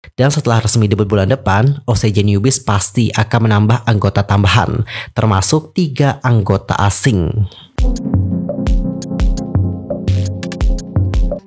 Dan setelah resmi debut bulan depan, OCJ Newbies pasti akan menambah anggota tambahan, termasuk 3 anggota asing.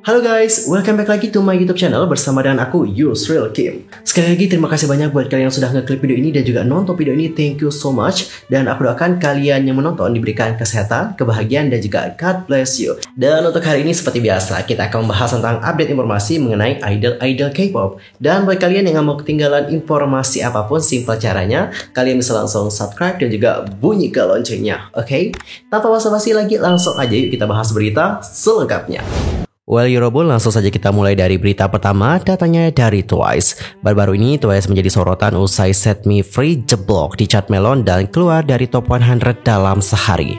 Halo guys, welcome back lagi to my YouTube channel bersama dengan aku Yusril Kim. Sekali lagi terima kasih banyak buat kalian yang sudah ngeklik video ini dan juga nonton video ini. Thank you so much. Dan aku doakan kalian yang menonton diberikan kesehatan, kebahagiaan dan juga God bless you. Dan untuk hari ini seperti biasa kita akan membahas tentang update informasi mengenai idol-idol K-pop. Dan buat kalian yang gak mau ketinggalan informasi apapun, simple caranya kalian bisa langsung subscribe dan juga bunyikan loncengnya. Oke? Tanpa basa-basi lagi, langsung aja yuk kita bahas berita selengkapnya. Well, Eurobun, langsung saja kita mulai dari berita pertama, datanya dari Twice. Baru-baru ini Twice menjadi sorotan usai Set Me Free jeblok di chart Melon dan keluar dari top 100 dalam sehari.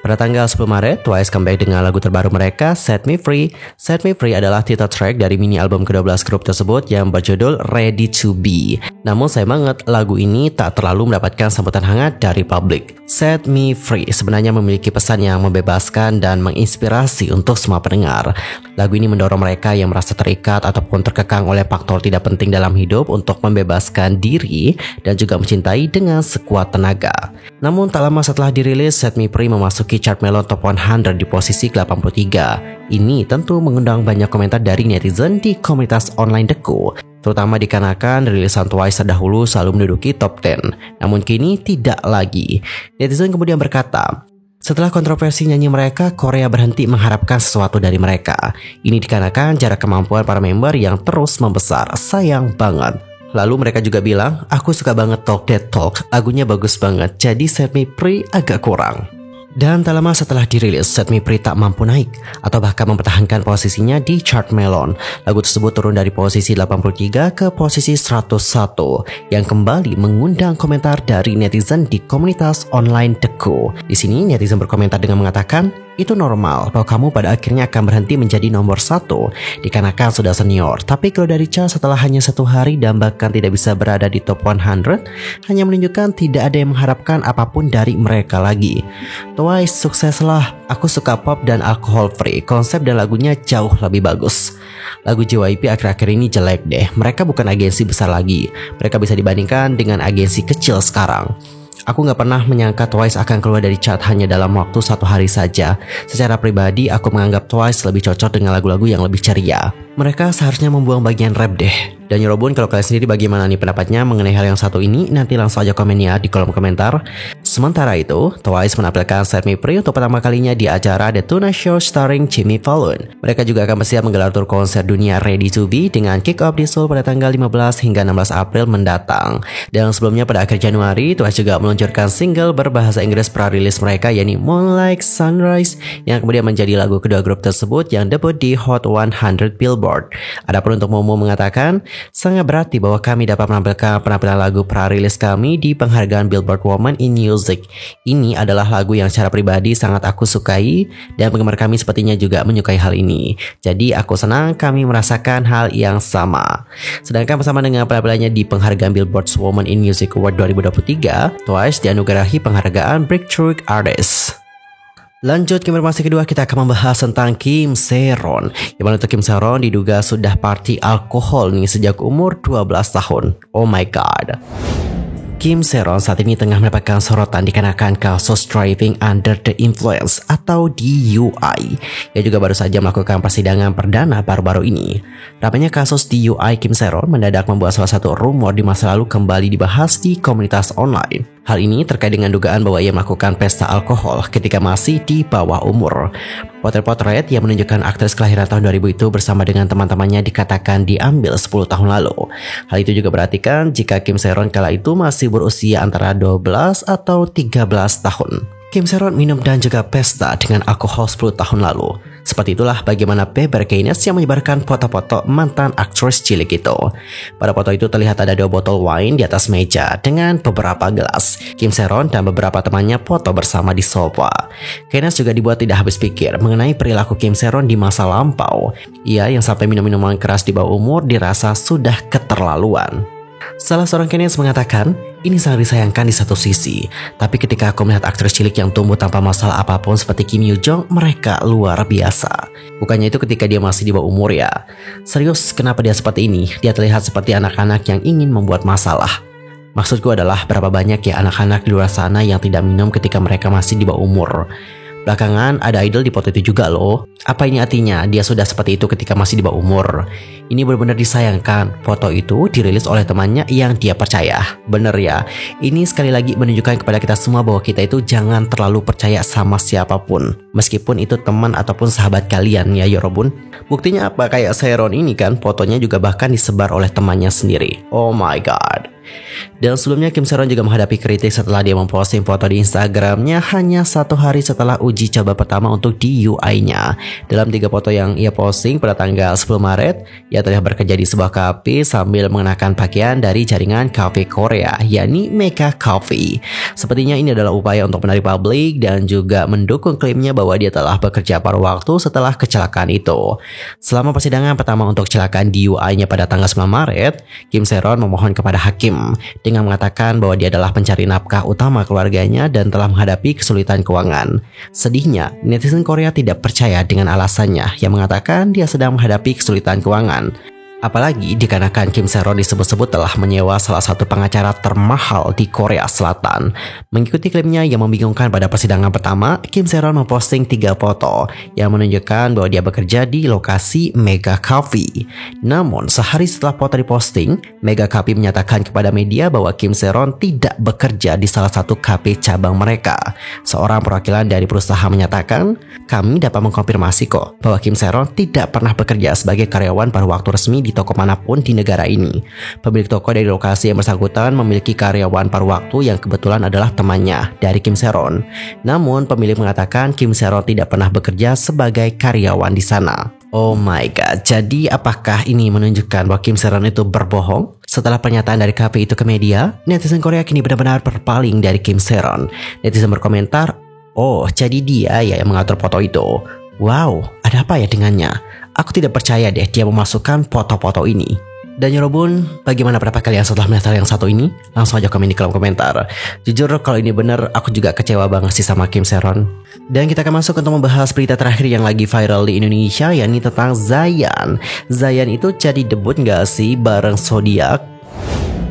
Pada tanggal 10 Maret, Twice comeback dengan lagu terbaru mereka, Set Me Free. Set Me Free adalah title track dari mini album ke-12 grup tersebut yang berjudul Ready to Be. Namun sayang banget, lagu ini tak terlalu mendapatkan sambutan hangat dari publik. Set Me Free sebenarnya memiliki pesan yang membebaskan dan menginspirasi untuk semua pendengar. Lagu ini mendorong mereka yang merasa terikat ataupun terkekang oleh faktor tidak penting dalam hidup untuk membebaskan diri dan juga mencintai dengan sekuat tenaga. Namun tak lama setelah dirilis, Set Me Free memasuki chart Melon Top 100 di posisi ke-83. Ini tentu mengundang banyak komentar dari netizen di komunitas online Deku, terutama dikarenakan rilisan Twice terdahulu selalu menduduki top 10. Namun kini tidak lagi. Netizen kemudian berkata, setelah kontroversi nyanyi mereka, Korea berhenti mengharapkan sesuatu dari mereka. Ini dikarenakan jarak kemampuan para member yang terus membesar. Sayang banget. Lalu mereka juga bilang, aku suka banget Talk That Talk, lagunya bagus banget, jadi Set Me Free agak kurang. Dan tak lama setelah dirilis, Set Me Free tak mampu naik atau bahkan mempertahankan posisinya di chart Melon. Lagu tersebut turun dari posisi 83 ke posisi 101 yang kembali mengundang komentar dari netizen di komunitas online Deku. Di sini netizen berkomentar dengan mengatakan, itu normal bahwa kamu pada akhirnya akan berhenti menjadi nomor 1 dikarenakan sudah senior. Tapi kalau dari Cha setelah hanya 1 hari dan bahkan tidak bisa berada di top 100, hanya menunjukkan tidak ada yang mengharapkan apapun dari mereka lagi. Twice, sukseslah. Aku suka pop dan alkohol free. Konsep dan lagunya jauh lebih bagus. Lagu JYP akhir-akhir ini jelek deh. Mereka bukan agensi besar lagi. Mereka bisa dibandingkan dengan agensi kecil sekarang. Aku gak pernah menyangka Twice akan keluar dari chart hanya dalam waktu 1 hari saja. Secara pribadi, aku menganggap Twice lebih cocok dengan lagu-lagu yang lebih ceria. Mereka seharusnya membuang bagian rap deh. Dan Eurobun, kalau kalian sendiri bagaimana nih pendapatnya mengenai hal yang satu ini? Nanti langsung aja komen ya di kolom komentar. Sementara itu, Twice menampilkan Set Me Free untuk pertama kalinya di acara The Tonight Show starring Jimmy Fallon. Mereka juga akan bersiap menggelar tur konser dunia Ready to Be dengan kick off di Seoul pada tanggal 15 hingga 16 April mendatang. Dan sebelumnya pada akhir Januari, Twice juga meluncurkan single berbahasa Inggris pra-rilis mereka yakni Moonlight Sunrise yang kemudian menjadi lagu kedua grup tersebut yang debut di Hot 100 Billboard. Adapun untuk Momo mengatakan, sangat berarti bahwa kami dapat menampilkan penampilan lagu pra-rilis kami di penghargaan Billboard Women in Music. Ini adalah lagu yang secara pribadi sangat aku sukai dan penggemar kami sepertinya juga menyukai hal ini. Jadi aku senang kami merasakan hal yang sama. Sedangkan bersama dengan penampilannya di penghargaan Billboard Women in Music Award 2023, Twice dianugerahi penghargaan Breakthrough Artist. Lanjut ke informasi kedua, kita akan membahas tentang Kim Se-ron. Yang mana untuk Kim Se-ron diduga sudah party alkohol nih sejak umur 12 tahun. Oh my god. Kim Se-ron saat ini tengah mendapatkan sorotan dikarenakan kasus driving under the influence atau DUI. Ia juga baru saja melakukan persidangan perdana baru-baru ini. Ramainya kasus DUI Kim Se-ron mendadak membuat salah satu rumor di masa lalu kembali dibahas di komunitas online. Hal ini terkait dengan dugaan bahwa ia melakukan pesta alkohol ketika masih di bawah umur. Potret-potret yang menunjukkan aktris kelahiran tahun 2000 itu bersama dengan teman-temannya dikatakan diambil 10 tahun lalu. Hal itu juga berartikan jika Kim Se-ron kala itu masih berusia antara 12 atau 13 tahun. Kim Se-ron minum dan juga pesta dengan alkohol 10 tahun lalu. Seperti itulah bagaimana Bieber Keynes yang menyebarkan foto-foto mantan aktris cilik itu. Pada foto itu terlihat ada 2 botol wine di atas meja dengan beberapa gelas. Kim Se-ron dan beberapa temannya foto bersama di sofa. Keynes juga dibuat tidak habis pikir mengenai perilaku Kim Se-ron di masa lampau. Ia yang sampai minum minuman keras di bawah umur dirasa sudah keterlaluan. Salah seorang Keynes mengatakan, Ini sangat disayangkan di satu sisi, tapi ketika aku melihat aktris cilik yang tumbuh tanpa masalah apapun seperti Kim Yoo Jong, mereka luar biasa. Bukannya itu ketika dia masih di bawah umur ya. Serius, kenapa dia seperti ini? Dia terlihat seperti anak-anak yang ingin membuat masalah. Maksudku adalah berapa banyak ya anak-anak di luar sana yang tidak minum ketika mereka masih di bawah umur. Belakangan ada idol di foto itu juga loh. Apa ini artinya dia sudah seperti itu ketika masih di bawah umur? Ini benar-benar disayangkan. Foto itu dirilis oleh temannya yang dia percaya. Bener ya, ini sekali lagi menunjukkan kepada kita semua bahwa kita itu jangan terlalu percaya sama siapapun, meskipun itu teman ataupun sahabat kalian ya Yorobun. Buktinya apa? Kayak Sehron ini kan, fotonya juga bahkan disebar oleh temannya sendiri. Oh my god. Dan sebelumnya Kim Sehron juga menghadapi kritik setelah dia memposting foto di Instagramnya hanya 1 hari setelah uji coba pertama untuk DIY-nya. Dalam 3 foto yang ia posting pada tanggal 10 Maret, ia terlihat bekerja di sebuah kafe sambil mengenakan pakaian dari jaringan kafe Korea, yakni Mega Coffee. Sepertinya ini adalah upaya untuk menarik publik dan juga mendukung klaimnya bahwa dia telah bekerja paruh waktu setelah kecelakaan itu. Selama persidangan pertama untuk kecelakaan DIY-nya pada tanggal 9 Maret, Kim Sehron memohon kepada hakim dengan mengatakan bahwa dia adalah pencari nafkah utama keluarganya dan telah menghadapi kesulitan keuangan. Sedihnya, netizen Korea tidak percaya dengan alasannya yang mengatakan dia sedang menghadapi kesulitan keuangan. Apalagi dikarenakan Kim Sehron disebut-sebut telah menyewa salah satu pengacara termahal di Korea Selatan. Mengikuti klaimnya yang membingungkan pada persidangan pertama, Kim Sehron memposting 3 foto yang menunjukkan bahwa dia bekerja di lokasi Mega Coffee. Namun sehari setelah foto diposting, Mega Coffee menyatakan kepada media bahwa Kim Sehron tidak bekerja di salah satu kafe cabang mereka. Seorang perwakilan dari perusahaan menyatakan, "Kami dapat mengkonfirmasi kok bahwa Kim Sehron tidak pernah bekerja sebagai karyawan pada waktu resmi di toko manapun di negara ini." Pemilik toko dari lokasi yang bersangkutan memiliki karyawan paruh waktu yang kebetulan adalah temannya dari Kim Sehron. Namun pemilik mengatakan Kim Sehron tidak pernah bekerja sebagai karyawan di sana. Oh my god, jadi apakah ini menunjukkan bahwa Kim Sehron itu berbohong? Setelah pernyataan dari kafe itu ke media, netizen Korea kini benar-benar berpaling dari Kim Sehron. Netizen berkomentar, "Oh, jadi dia ya yang mengatur foto itu. Wow, ada apa ya dengannya? Aku tidak percaya deh dia memasukkan foto-foto ini." Dan Yorobun, bagaimana pendapat kalian setelah melihat hal yang satu ini? Langsung aja komen di kolom komentar. Jujur kalau ini bener, aku juga kecewa banget sih sama Kim Sehron. Dan kita akan masuk untuk membahas berita terakhir yang lagi viral di Indonesia, yakni tentang Zayan. Zayan itu jadi debut gak sih bareng Zodiac?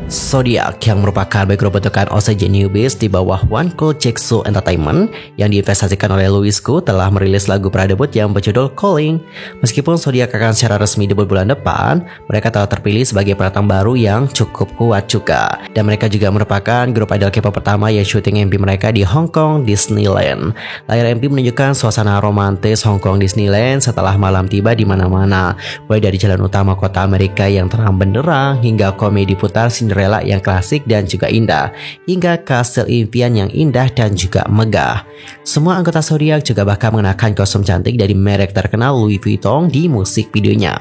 Zodiac yang merupakan boy group bentukan OCJ Newbies di bawah One Cool Jigsaw Entertainment yang diinvestasikan oleh Louis Koo telah merilis lagu pradebut yang berjudul Calling. Meskipun Zodiac akan secara resmi debut bulan depan, mereka telah terpilih sebagai pendatang baru yang cukup kuat juga. Dan mereka juga merupakan grup idol K-pop pertama yang syuting MV mereka di Hong Kong Disneyland. Layar MV menunjukkan suasana romantis Hong Kong Disneyland setelah malam tiba di mana-mana, mulai dari jalan utama kota Amerika yang terang benderang hingga komedi putar Cinderella yang klasik dan juga indah, hingga kastil impian yang indah dan juga megah. Semua anggota Zodiac juga bahkan mengenakan kostum cantik dari merek terkenal Louis Vuitton di musik videonya.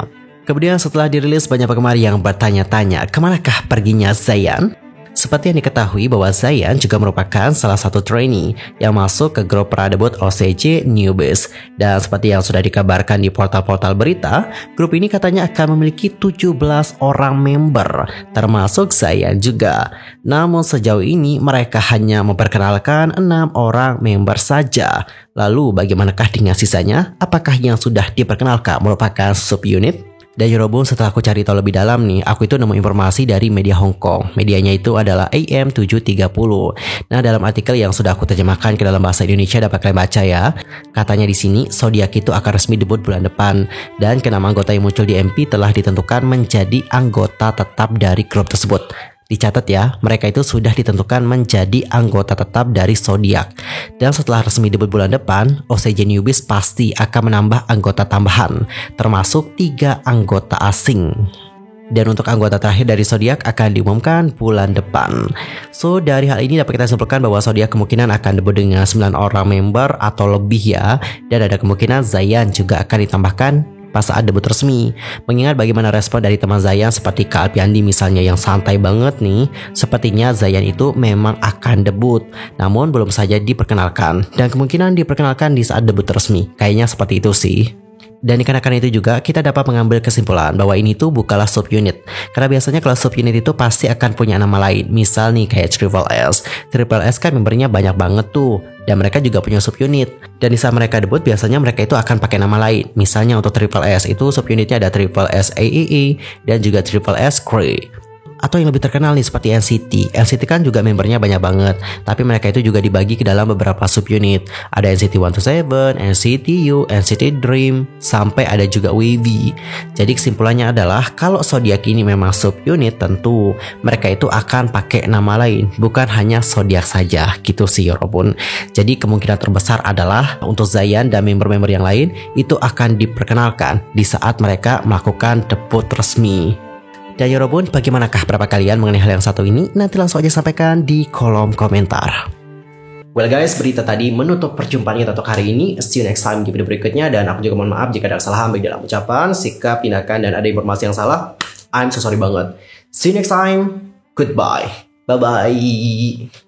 Kemudian setelah dirilis, banyak penggemar yang bertanya-tanya kemanakah perginya Zayan? Seperti yang diketahui bahwa Zayan juga merupakan salah satu trainee yang masuk ke grup pradebut OCJ Newbies. Dan seperti yang sudah dikabarkan di portal-portal berita, grup ini katanya akan memiliki 17 orang member, termasuk Zayan juga. Namun sejauh ini mereka hanya memperkenalkan 6 orang member saja. Lalu bagaimanakah dengan sisanya? Apakah yang sudah diperkenalkan merupakan subunit? Dan Yorobun, setelah aku cari tahu lebih dalam nih, aku itu nemu informasi dari media Hong Kong. Medianya itu adalah AM730. Nah, dalam artikel yang sudah aku terjemahkan ke dalam bahasa Indonesia dapat kalian baca ya. Katanya di sini, Zodiac itu akan resmi debut bulan depan. Dan ke-6 anggota yang muncul di MP telah ditentukan menjadi anggota tetap dari grup tersebut. Dicatat ya, mereka itu sudah ditentukan menjadi anggota tetap dari Zodiac. Dan setelah resmi debut bulan depan, OCJ Newbies pasti akan menambah anggota tambahan, termasuk 3 anggota asing. Dan untuk anggota terakhir dari Zodiac akan diumumkan bulan depan. So, dari hal ini dapat kita simpulkan bahwa Zodiac kemungkinan akan debut dengan 9 orang member atau lebih ya. Dan ada kemungkinan Zayan juga akan ditambahkan pas saat debut resmi. Mengingat bagaimana respon dari teman Zayan seperti Kak Alpiandi misalnya yang santai banget nih, sepertinya Zayan itu memang akan debut, namun belum saja diperkenalkan, dan kemungkinan diperkenalkan di saat debut resmi. Kayaknya seperti itu sih. Dan dikarenakan itu juga kita dapat mengambil kesimpulan bahwa ini tuh bukanlah subunit. Karena biasanya kalau subunit itu pasti akan punya nama lain. Misal nih kayak Triple S. Triple S kan membernya banyak banget tuh. Dan mereka juga punya subunit. Dan di saat mereka debut biasanya mereka itu akan pakai nama lain. Misalnya untuk Triple S itu subunitnya ada Triple S AEE dan juga Triple S Grey. Atau yang lebih terkenal nih seperti NCT. NCT kan juga membernya banyak banget, tapi mereka itu juga dibagi ke dalam beberapa subunit. Ada NCT 127, NCT U, NCT Dream, sampai ada juga WV. Jadi kesimpulannya adalah kalau Zodiac ini memang subunit, tentu mereka itu akan pakai nama lain, bukan hanya Zodiac saja gitu sih Yorobun. Jadi kemungkinan terbesar adalah untuk Zayan dan member-member yang lain itu akan diperkenalkan di saat mereka melakukan debut resmi. Dan Yorobun, bagaimanakah pendapat kalian mengenai hal yang satu ini? Nanti langsung aja sampaikan di kolom komentar. Well guys, berita tadi menutup perjumpaan kita untuk hari ini. See you next time di video berikutnya. Dan aku juga mohon maaf jika ada kesalahan baik dalam ucapan, sikap, tindakan, dan ada informasi yang salah. I'm so sorry banget. See you next time. Goodbye. Bye-bye.